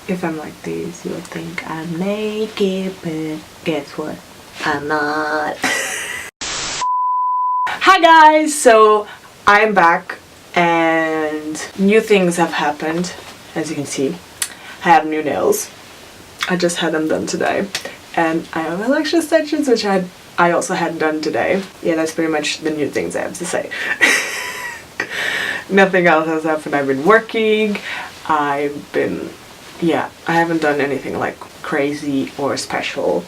If I'm like this, you'll think I'm naked, but guess what? I'm not. Hi guys, so I'm back and new things have happened. As you can see, I have new nails. I just had them done today, and I have electro stitches, which I also had done today. Yeah, that's pretty much the new things I have to say. Nothing else has happened. I've been working. I haven't done anything like crazy or special.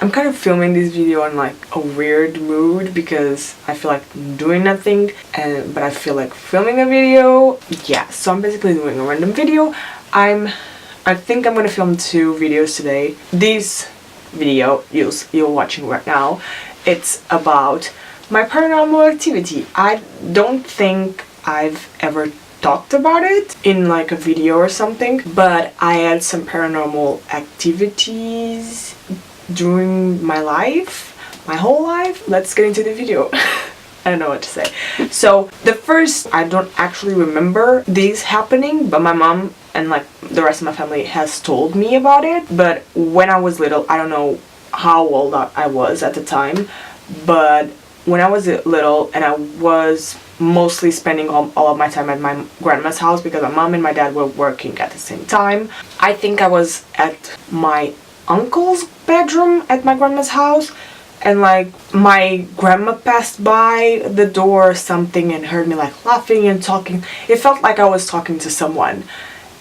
I'm kind of filming this video in like a weird mood because I feel like doing nothing, but I feel like filming a video. Yeah, so I'm basically doing a random video. I think I'm gonna film 2 videos today. This video you're watching right now, it's about my paranormal activity. I don't think I've ever talked about it in like a video or something, but I had some paranormal activities during my whole life. Let's get into the video. I don't know what to say. So the first, I don't actually remember these happening, but my mom and like the rest of my family has told me about it. But when I was little, I don't know how old I was at the time, but when I was little and I was mostly spending all of my time at my grandma's house because my mom and my dad were working at the same time. I think I was at my uncle's bedroom at my grandma's house, and like my grandma passed by the door or something and heard me like laughing and talking. It felt like I was talking to someone,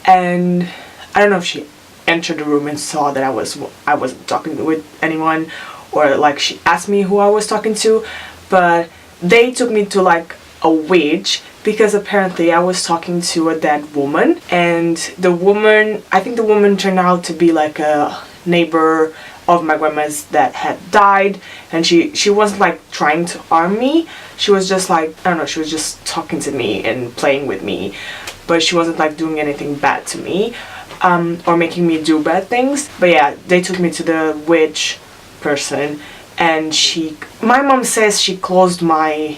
and I don't know if she entered the room and saw that I wasn't talking with anyone, or like she asked me who I was talking to, but they took me to like a witch because apparently I was talking to a dead woman, and I think the woman turned out to be like a neighbor of my grandma's that had died, and she wasn't like trying to harm me. She was just like, I don't know, she was just talking to me and playing with me, but she wasn't like doing anything bad to me or making me do bad things. But yeah, they took me to the witch person, and my mom says she closed my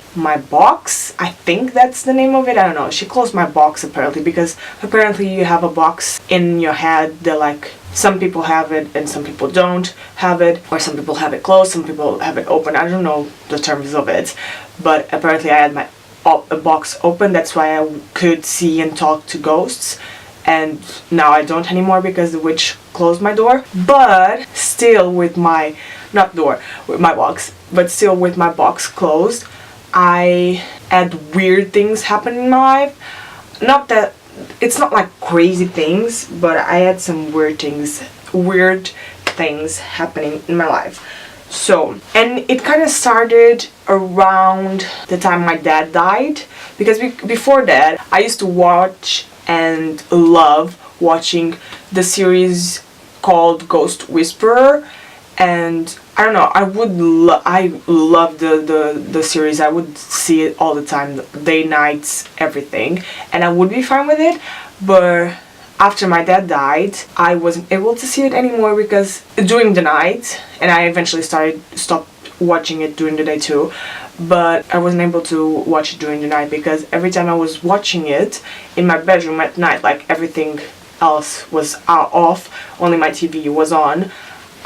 box. I think that's the name of it. I don't know. She closed my box apparently, because apparently you have a box in your head that like some people have it and some people don't have it, or some people have it closed, some people have it open. I don't know the terms of it, but apparently I had a box open. That's why I could see and talk to ghosts, and now I don't anymore because the witch closed my door. But still with my box, but still with my box closed, I had weird things happen in my life. Not that it's not like crazy things, but I had some weird things happening in my life. So, and it kind of started around the time my dad died, because before that I used to watch and love watching the series called Ghost Whisperer, and I don't know, I love the series. I would see it all the time, day, nights, everything, and I would be fine with it. But after my dad died, I wasn't able to see it anymore because during the night, and I eventually stopped watching it during the day too, but I wasn't able to watch it during the night because every time I was watching it in my bedroom at night, like everything else was off, only my TV was on,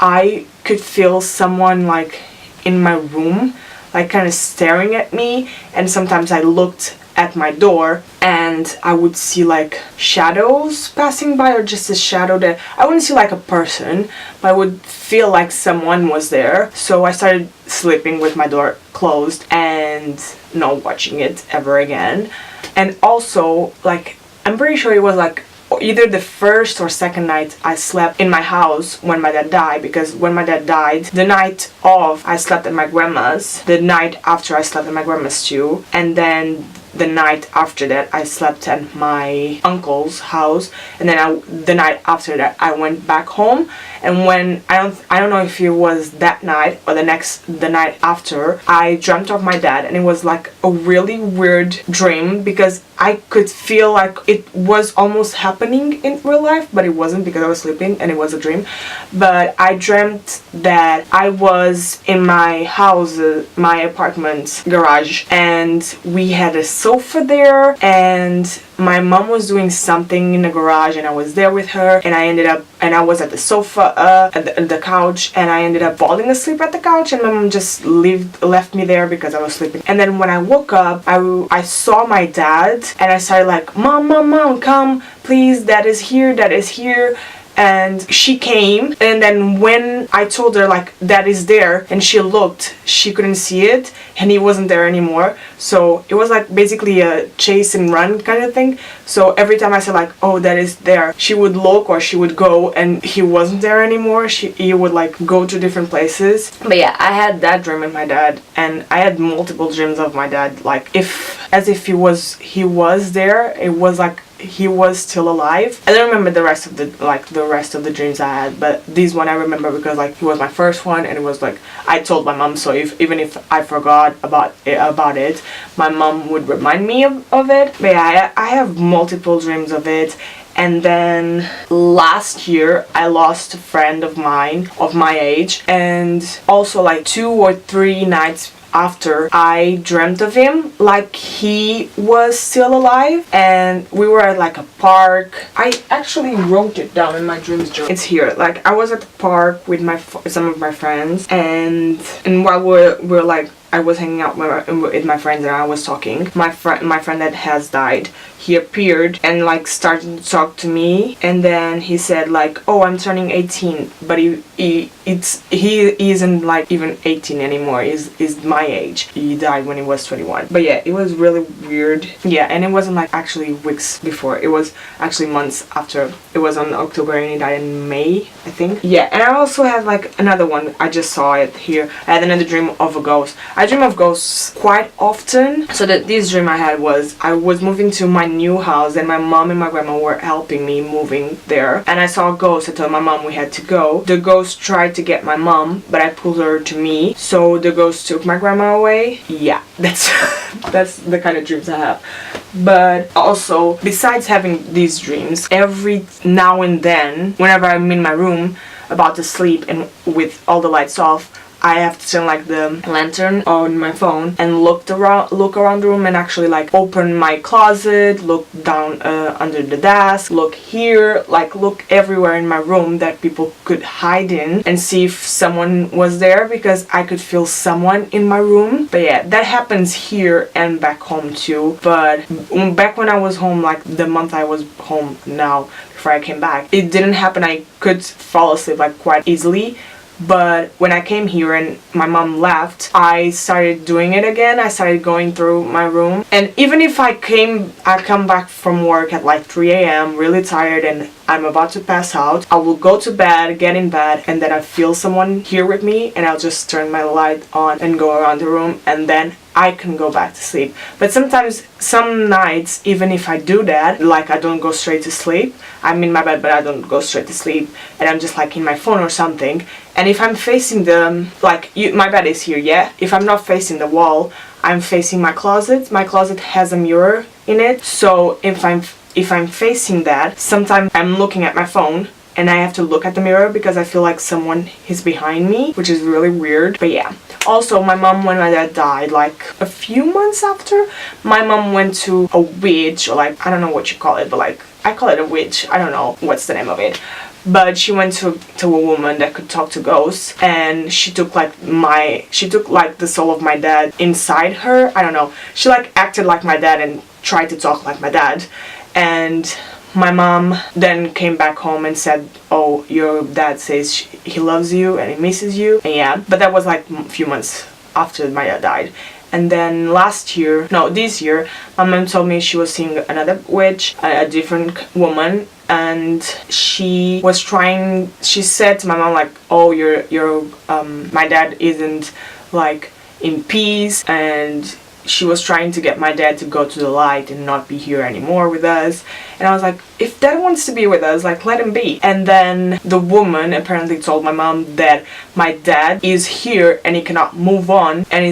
I could feel someone like in my room, like kind of staring at me, and sometimes I looked at my door and I would see like shadows passing by, or just a shadow that I wouldn't see like a person, but I would feel like someone was there. So I started sleeping with my door closed and not watching it ever again. And also, like, I'm pretty sure it was like either the first or second night I slept in my house when my dad died, because when my dad died, the night of I slept at my grandma's, the night after I slept at my grandma's too, and then the night after that I slept at my uncle's house, and then the night after that I went back home, And when I don't know if it was that night or the night after, I dreamt of my dad, and it was like a really weird dream because I could feel like it was almost happening in real life, but it wasn't because I was sleeping and it was a dream. But I dreamt that I was in my house, my apartment garage, and we had a sofa there, and my mom was doing something in the garage, and I was there with her, and I was at the sofa, at the couch, and I ended up falling asleep at the couch, and my mom just left me there because I was sleeping. And then when I woke up, I saw my dad, and I started like, mom, come, please, dad is here. And she came, and then when I told her like that is there, and she looked, she couldn't see it, and he wasn't there anymore. So it was like basically a chase and run kind of thing. So every time I said like, oh, that is there, she would look or she would go, and he wasn't there anymore. He would like go to different places. But yeah, I had that dream with my dad, and I had multiple dreams of my dad, like as if he was there. It was like he was still alive. I don't remember the rest of the dreams I had, but this one I remember because like he was my first one, and it was like I told my mom, so even if I forgot about it, my mom would remind me of it. But yeah, I have multiple dreams of it. And then last year I lost a friend of mine of my age, and also like 2 or 3 nights after, I dreamt of him like he was still alive, and we were at like a park. I actually wrote it down in my dreams journal. It's here. Like I was at the park with some of my friends, and while we're like, I was hanging out with my friends, and I was talking. My friend that has died, he appeared and like started to talk to me, and then he said like, oh, I'm turning 18, but he isn't like even 18 anymore. He's my age. He died when he was 21. But yeah, it was really weird. Yeah, and it wasn't like actually weeks before. It was actually months after. It was on October, and he died in May, I think. Yeah, and I also had like another one. I just saw it here. I had another dream of a ghost. I dream of ghosts quite often. So this dream I had was I was moving to my new house, and my mom and my grandma were helping me moving there, and I saw a ghost. I told my mom we had to go. The ghost tried to get my mom, but I pulled her to me, so the ghost took my grandma away. Yeah, that's that's the kind of dreams I have. But also, besides having these dreams, every now and then, whenever I'm in my room about to sleep and with all the lights off, I have to turn like the lantern on my phone and look around the room, and actually like open my closet, look down under the desk, look here, like look everywhere in my room that people could hide in, and see if someone was there, because I could feel someone in my room. But yeah, that happens here and back home too. But back when I was home, like the month I was home now before I came back, it didn't happen. I could fall asleep like quite easily. But when I came here and my mom left, I started doing it again. I started going through my room. And even if I come back from work at like 3 a.m. really tired and I'm about to pass out, I will go to bed, get in bed, and then I feel someone here with me, and I'll just turn my light on and go around the room, and then I can go back to sleep. But sometimes, some nights, even if I do that, like I don't go straight to sleep, I'm in my bed but I don't go straight to sleep, and I'm just like in my phone or something, and if I'm facing my bed is here, yeah? If I'm not facing the wall, I'm facing my closet. My closet has a mirror in it, so if I'm facing that, sometimes I'm looking at my phone and I have to look at the mirror because I feel like someone is behind me, which is really weird. But yeah. Also, my mom, when my dad died, like a few months after, my mom went to a witch, or like, I don't know what you call it, but like, I call it a witch. I don't know what's the name of it. But she went to a woman that could talk to ghosts, and she took like the soul of my dad inside her. I don't know. She like acted like my dad and tried to talk like my dad. And my mom then came back home and said, oh, your dad says he loves you and he misses you. And yeah, but that was like a few months after my dad died. And then this year, my mom told me she was seeing another witch, a different woman, and she said to my mom like, oh, my dad isn't like in peace, and she was trying to get my dad to go to the light and not be here anymore with us. And I was like, if dad wants to be with us, like, let him be. And then the woman apparently told my mom that my dad is here and he cannot move on, and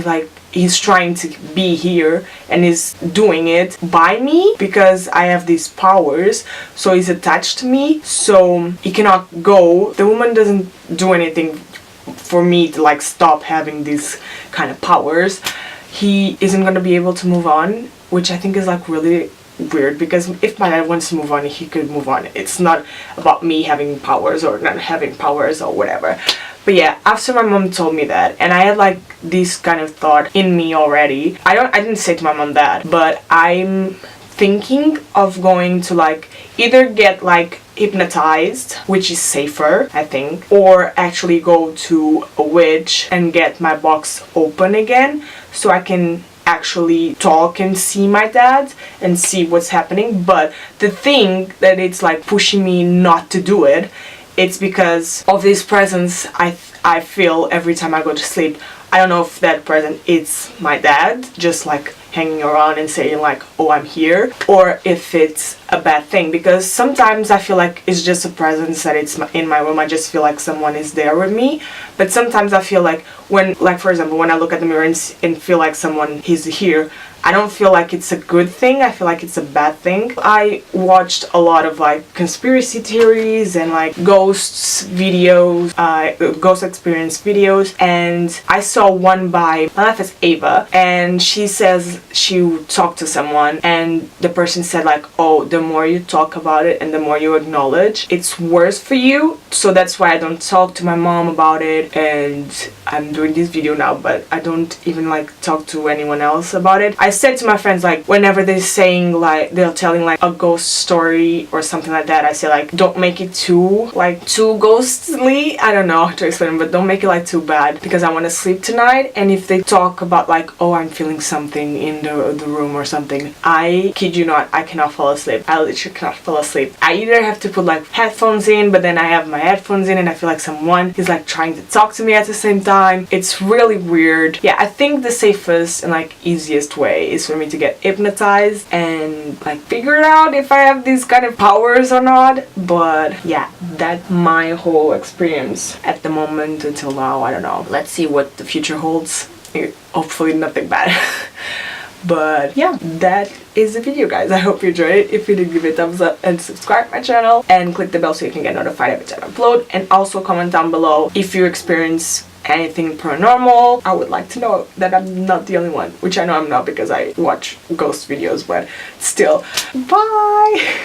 he's trying to be here and he's doing it by me because I have these powers, so he's attached to me, so he cannot go. The woman doesn't do anything for me to like stop having these kind of powers. He isn't gonna be able to move on, which I think is like really weird, because if my dad wants to move on, he could move on. It's not about me having powers or not having powers or whatever. But yeah, after my mom told me that, and I had like this kind of thought in me already. I didn't say to my mom that, but I'm thinking of going to like either get like hypnotized, which is safer I think, or actually go to a witch and get my box open again so I can actually talk and see my dad and see what's happening. But the thing that it's like pushing me not to do it, it's because of this presence I feel every time I go to sleep. I don't know if that present is my dad just like hanging around and saying like, oh, I'm here, or if it's a bad thing, because sometimes I feel like it's just a presence that it's in my room. I just feel like someone is there with me. But sometimes I feel like when, like for example, when I look at the mirror and feel like someone is here, I don't feel like it's a good thing. I feel like it's a bad thing. I watched a lot of like conspiracy theories and like ghosts videos, ghost experience videos, and I saw one by, my life is Ava, and she says she talked to someone and the person said like, oh, the more you talk about it and the more you acknowledge, it's worse for you. So that's why I don't talk to my mom about it, and I'm doing this video now, but I don't even like talk to anyone else about it. I said to my friends, like, whenever they're saying like, they're telling like a ghost story or something like that, I say like, don't make it too ghostly. I don't know how to explain it, but don't make it like too bad, because I want to sleep tonight. And if they talk about like, oh, I'm feeling something in the room or something, I kid you not, I cannot fall asleep. I literally cannot fall asleep. I either have to put like headphones in, but then I have my headphones in and I feel like someone is like trying to talk to me at the same time. It's really weird. Yeah, I think the safest and like easiest way is for me to get hypnotized and like figure out if I have these kind of powers or not. But yeah, that's my whole experience at the moment until now. I don't know. Let's see what the future holds. Hopefully nothing bad. But yeah, that is the video, guys. I hope you enjoyed it. If you did, give it a thumbs up and subscribe to my channel and click the bell so you can get notified every time I upload. And also comment down below if you experience anything paranormal. I would like to know that I'm not the only one, which I know I'm not because I watch ghost videos, but still. Bye!